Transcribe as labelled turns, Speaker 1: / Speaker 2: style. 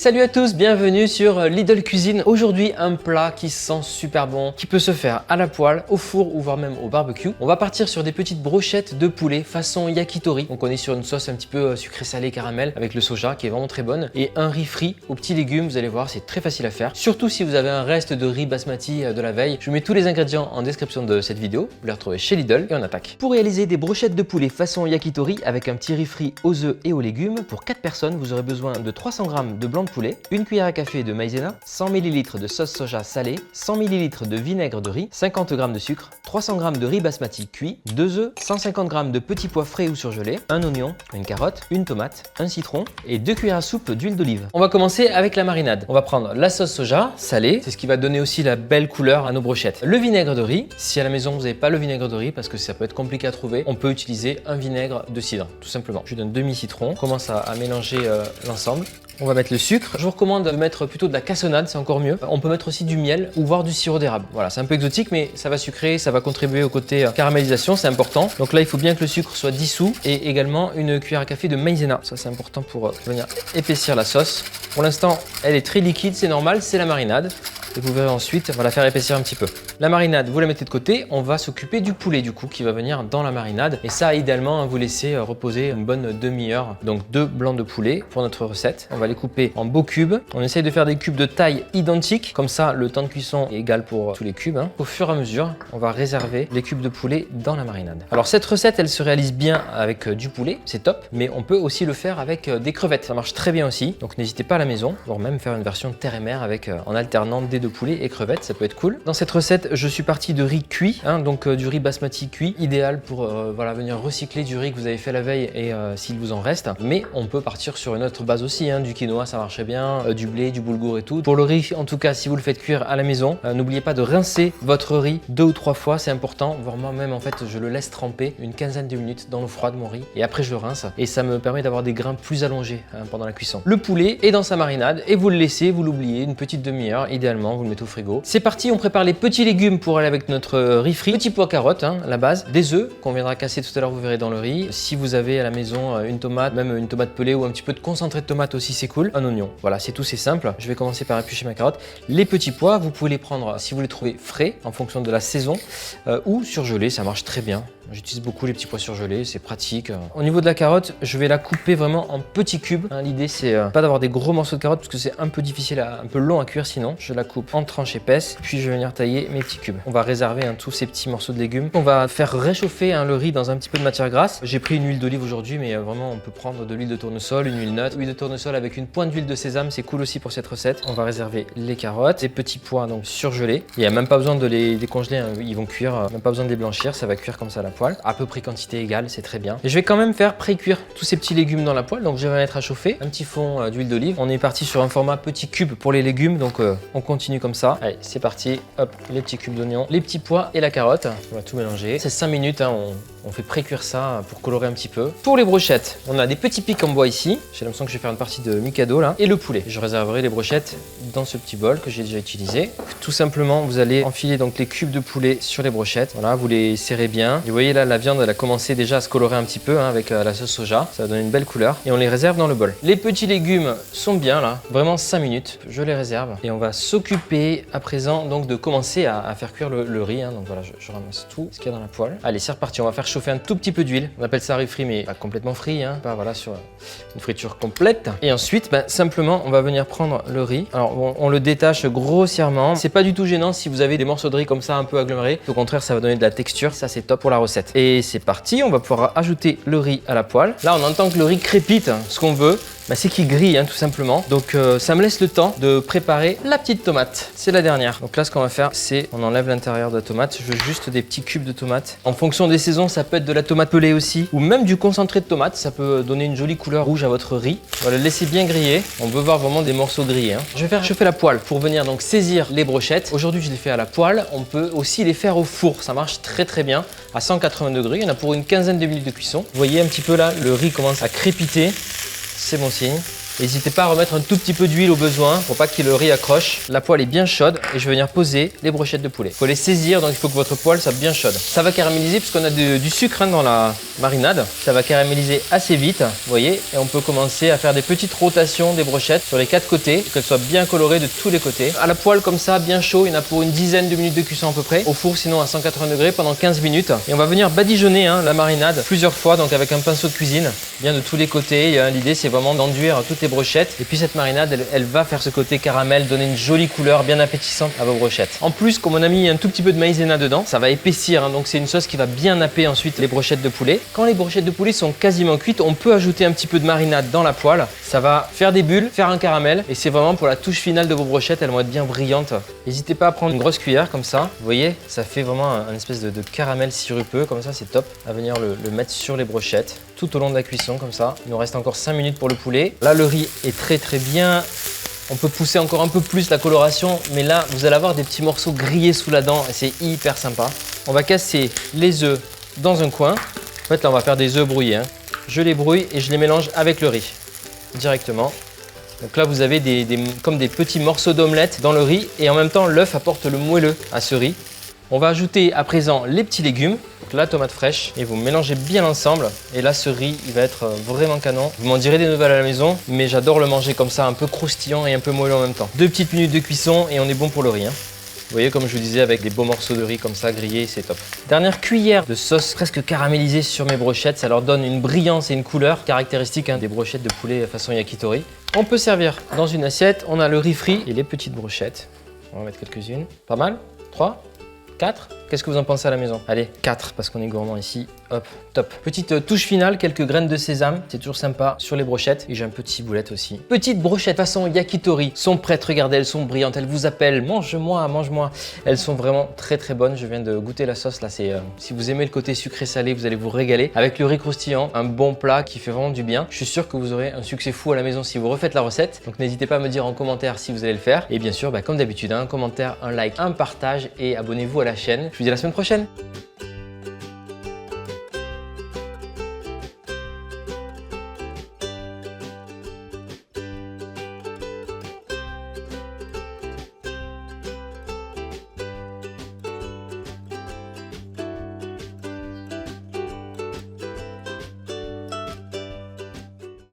Speaker 1: Salut à tous, bienvenue sur Lidl Cuisine. Aujourd'hui, un plat qui sent super bon, qui peut se faire à la poêle, au four ou voire même au barbecue. On va partir sur des petites brochettes de poulet façon yakitori. Donc on est sur une sauce un petit peu sucré salé caramel avec le soja qui est vraiment très bonne et un riz frit aux petits légumes. Vous allez voir, c'est très facile à faire. Surtout si vous avez un reste de riz basmati de la veille. Je mets tous les ingrédients en description de cette vidéo. Vous les retrouvez chez Lidl et on attaque. Pour réaliser des brochettes de poulet façon yakitori avec un petit riz frit aux œufs et aux légumes, pour 4 personnes, vous aurez besoin de 300 g de blanc de poulet, une cuillère à café de maïzena, 100 ml de sauce soja salée, 100 ml de vinaigre de riz, 50 g de sucre, 300 g de riz basmati cuit, 2 œufs, 150 g de petits pois frais ou surgelés, un oignon, une carotte, une tomate, un citron et 2 cuillères à soupe d'huile d'olive. On va commencer avec la marinade. On va prendre la sauce soja salée, c'est ce qui va donner aussi la belle couleur à nos brochettes. Le vinaigre de riz, si à la maison vous n'avez pas le vinaigre de riz parce que ça peut être compliqué à trouver, on peut utiliser un vinaigre de cidre, tout simplement. Je donne demi-citron, on commence à mélanger l'ensemble. On va mettre le sucre. Je vous recommande de mettre plutôt de la cassonade, c'est encore mieux. On peut mettre aussi du miel ou voire du sirop d'érable. Voilà, c'est un peu exotique, mais ça va sucrer, ça va contribuer au côté caramélisation, c'est important. Donc là, il faut bien que le sucre soit dissous et également une cuillère à café de maïzena. Ça, c'est important pour venir épaissir la sauce. Pour l'instant, elle est très liquide, c'est normal, c'est la marinade. Et vous verrez ensuite, on va la faire épaissir un petit peu. La marinade, vous la mettez de côté. On va s'occuper du poulet du coup qui va venir dans la marinade. Et ça, idéalement, vous laissez reposer une bonne demi-heure. Donc 2 blancs de poulet pour notre recette. On va les couper en beaux cubes. On essaye de faire des cubes de taille identique. Comme ça, le temps de cuisson est égal pour tous les cubes. Au fur et à mesure, on va réserver les cubes de poulet dans la marinade. Alors cette recette, elle se réalise bien avec du poulet, c'est top. Mais on peut aussi le faire avec des crevettes. Ça marche très bien aussi. Donc n'hésitez pas à la maison, voire même faire une version terre et mer avec en alternant de poulet et crevettes, ça peut être cool. Dans cette recette, je suis parti de riz cuit, donc du riz basmati cuit, idéal pour voilà, venir recycler du riz que vous avez fait la veille et s'il vous en reste. Mais on peut partir sur une autre base aussi, du quinoa, ça marchait bien, du blé, du boulgour et tout. Pour le riz, en tout cas, si vous le faites cuire à la maison, n'oubliez pas de rincer votre riz 2 ou 3 fois, c'est important. Voire moi-même, en fait, je le laisse tremper une quinzaine de minutes dans l'eau froide, mon riz, et après je le rince et ça me permet d'avoir des grains plus allongés pendant la cuisson. Le poulet est dans sa marinade et vous le laissez, vous l'oubliez une petite demi-heure, idéalement, vous le mettez au frigo. C'est parti, on prépare les petits légumes pour aller avec notre riz frit. Petits pois carottes, la base, des œufs qu'on viendra casser tout à l'heure, vous verrez dans le riz. Si vous avez à la maison une tomate, même une tomate pelée ou un petit peu de concentré de tomate aussi, c'est cool. Un oignon, voilà, c'est tout, c'est simple. Je vais commencer par éplucher ma carotte. Les petits pois, vous pouvez les prendre si vous les trouvez frais en fonction de la saison ou surgelés, ça marche très bien. J'utilise beaucoup les petits pois surgelés, c'est pratique. Au niveau de la carotte, je vais la couper vraiment en petits cubes. L'idée, c'est pas d'avoir des gros morceaux de carotte parce que c'est un peu difficile, un peu long à cuire sinon. Je la coupe en tranches épaisses, puis je vais venir tailler mes petits cubes. On va réserver tous ces petits morceaux de légumes. On va faire réchauffer le riz dans un petit peu de matière grasse. J'ai pris une huile d'olive aujourd'hui, mais vraiment, on peut prendre de l'huile de tournesol, une huile neutre. Huile de tournesol avec une pointe d'huile de sésame, c'est cool aussi pour cette recette. On va réserver les carottes, les petits pois donc surgelés. Il n'y a même pas besoin de les décongeler, ils vont cuire, même pas besoin de les blanchir, ça va cuire comme ça à la poêle. À peu près quantité égale, c'est très bien. Et je vais quand même faire pré-cuire tous ces petits légumes dans la poêle, donc je vais mettre à chauffer un petit fond d'huile d'olive. On est parti sur un format petit cube pour les légumes, donc on continue comme ça. Allez, c'est parti. Hop, les petits cubes d'oignons, les petits pois et la carotte. On va tout mélanger. C'est 5 minutes, on fait pré-cuire ça pour colorer un petit peu. Pour les brochettes, on a des petits pics en bois ici. J'ai l'impression que je vais faire une partie de Mikado là. Et le poulet. Je réserverai les brochettes dans ce petit bol que j'ai déjà utilisé. Tout simplement, vous allez enfiler donc les cubes de poulet sur les brochettes. Voilà, vous les serrez bien. Et vous voyez là, la viande, elle a commencé déjà à se colorer un petit peu avec la sauce soja. Ça va donner une belle couleur. Et on les réserve dans le bol. Les petits légumes sont bien là. Vraiment 5 minutes. Je les réserve. Et on va s'occuper à présent donc de commencer à faire cuire le riz. Donc voilà, je ramasse tout ce qu'il y a dans la poêle. Allez, c'est reparti. On va faire chauffer un tout petit peu d'huile. On appelle ça riz frit, mais pas complètement frit. Pas voilà, sur une friture complète. Et ensuite, simplement, on va venir prendre le riz. Alors, on le détache grossièrement. C'est pas du tout gênant si vous avez des morceaux de riz comme ça un peu agglomérés. Au contraire, ça va donner de la texture. Ça, c'est top pour la recette. Et c'est parti. On va pouvoir ajouter le riz à la poêle. Là, on entend que le riz crépite. Ce qu'on veut, c'est qu'il grille tout simplement. Donc ça me laisse le temps de préparer la petite tomate. C'est la dernière. Donc là, ce qu'on va faire, c'est on enlève l'intérieur de la tomate. Je veux juste des petits cubes de tomates. En fonction des saisons, ça peut être de la tomate pelée aussi ou même du concentré de tomate. Ça peut donner une jolie couleur rouge à votre riz. On va le laisser bien griller. On veut voir vraiment des morceaux grillés. Je vais faire chauffer la poêle pour venir donc saisir les brochettes. Aujourd'hui, je les fais à la poêle. On peut aussi les faire au four. Ça marche très très bien à 180 degrés. Il y en a pour une quinzaine de minutes de cuisson. Vous voyez un petit peu là, le riz commence à crépiter. C'est bon signe. N'hésitez pas à remettre un tout petit peu d'huile au besoin pour pas que le riz accroche. La poêle est bien chaude et je vais venir poser les brochettes de poulet. Il faut les saisir, donc il faut que votre poêle soit bien chaude. Ça va caraméliser puisqu'on a du sucre dans la marinade. Ça va caraméliser assez vite, vous voyez, et on peut commencer à faire des petites rotations des brochettes sur les 4 côtés, pour qu'elles soient bien colorées de tous les côtés. À la poêle comme ça, bien chaud, il y en a pour une dizaine de minutes de cuisson à peu près. Au four sinon à 180 degrés pendant 15 minutes. Et on va venir badigeonner la marinade plusieurs fois, donc avec un pinceau de cuisine, bien de tous les côtés. L'idée c'est vraiment d'enduire toutes les brochettes. Et puis cette marinade, elle va faire ce côté caramel, donner une jolie couleur bien appétissante à vos brochettes. En plus, comme on a mis un tout petit peu de maïzena dedans, ça va épaissir, donc c'est une sauce qui va bien napper ensuite les brochettes de poulet. Quand les brochettes de poulet sont quasiment cuites, on peut ajouter un petit peu de marinade dans la poêle. Ça va faire des bulles, faire un caramel, et c'est vraiment pour la touche finale de vos brochettes, elles vont être bien brillantes. N'hésitez pas à prendre une grosse cuillère comme ça, vous voyez, ça fait vraiment un espèce de caramel sirupeux, comme ça c'est top. À venir le mettre sur les brochettes tout au long de la cuisson comme ça. Il nous reste encore 5 minutes pour le poulet. Là le riz est très bien. On peut pousser encore un peu plus la coloration, mais là vous allez avoir des petits morceaux grillés sous la dent et c'est hyper sympa. On va casser les œufs dans un coin. En fait là on va faire des œufs brouillés. Je les brouille et je les mélange avec le riz directement. Donc là vous avez comme des petits morceaux d'omelette dans le riz et en même temps l'œuf apporte le moelleux à ce riz. On va ajouter à présent les petits légumes, donc la tomate fraîche, et vous mélangez bien ensemble. Et là, ce riz, il va être vraiment canon. Vous m'en direz des nouvelles à la maison, mais j'adore le manger comme ça, un peu croustillant et un peu moelleux en même temps. 2 petites minutes de cuisson et on est bon pour le riz. Vous voyez, comme je vous disais, avec des beaux morceaux de riz comme ça, grillés, c'est top. Dernière cuillère de sauce presque caramélisée sur mes brochettes. Ça leur donne une brillance et une couleur caractéristique des brochettes de poulet façon yakitori. On peut servir dans une assiette. On a le riz frit et les petites brochettes. On va mettre quelques-unes. Pas mal. 3, 4. Qu'est-ce que vous en pensez à la maison? Allez, 4 parce qu'on est gourmand ici. Hop, top. Petite touche finale, quelques graines de sésame. C'est toujours sympa sur les brochettes. Et j'ai un peu de ciboulette aussi. Petites brochettes façon yakitori sont prêtes. Regardez, elles sont brillantes. Elles vous appellent. Mange-moi, mange-moi. Elles sont vraiment très bonnes. Je viens de goûter la sauce là. Si vous aimez le côté sucré-salé, vous allez vous régaler. Avec le riz croustillant, un bon plat qui fait vraiment du bien. Je suis sûr que vous aurez un succès fou à la maison si vous refaites la recette. Donc n'hésitez pas à me dire en commentaire si vous allez le faire. Et bien sûr, comme d'habitude, un commentaire, un like, un partage et abonnez-vous à la chaîne. Je vous dis à la semaine prochaine.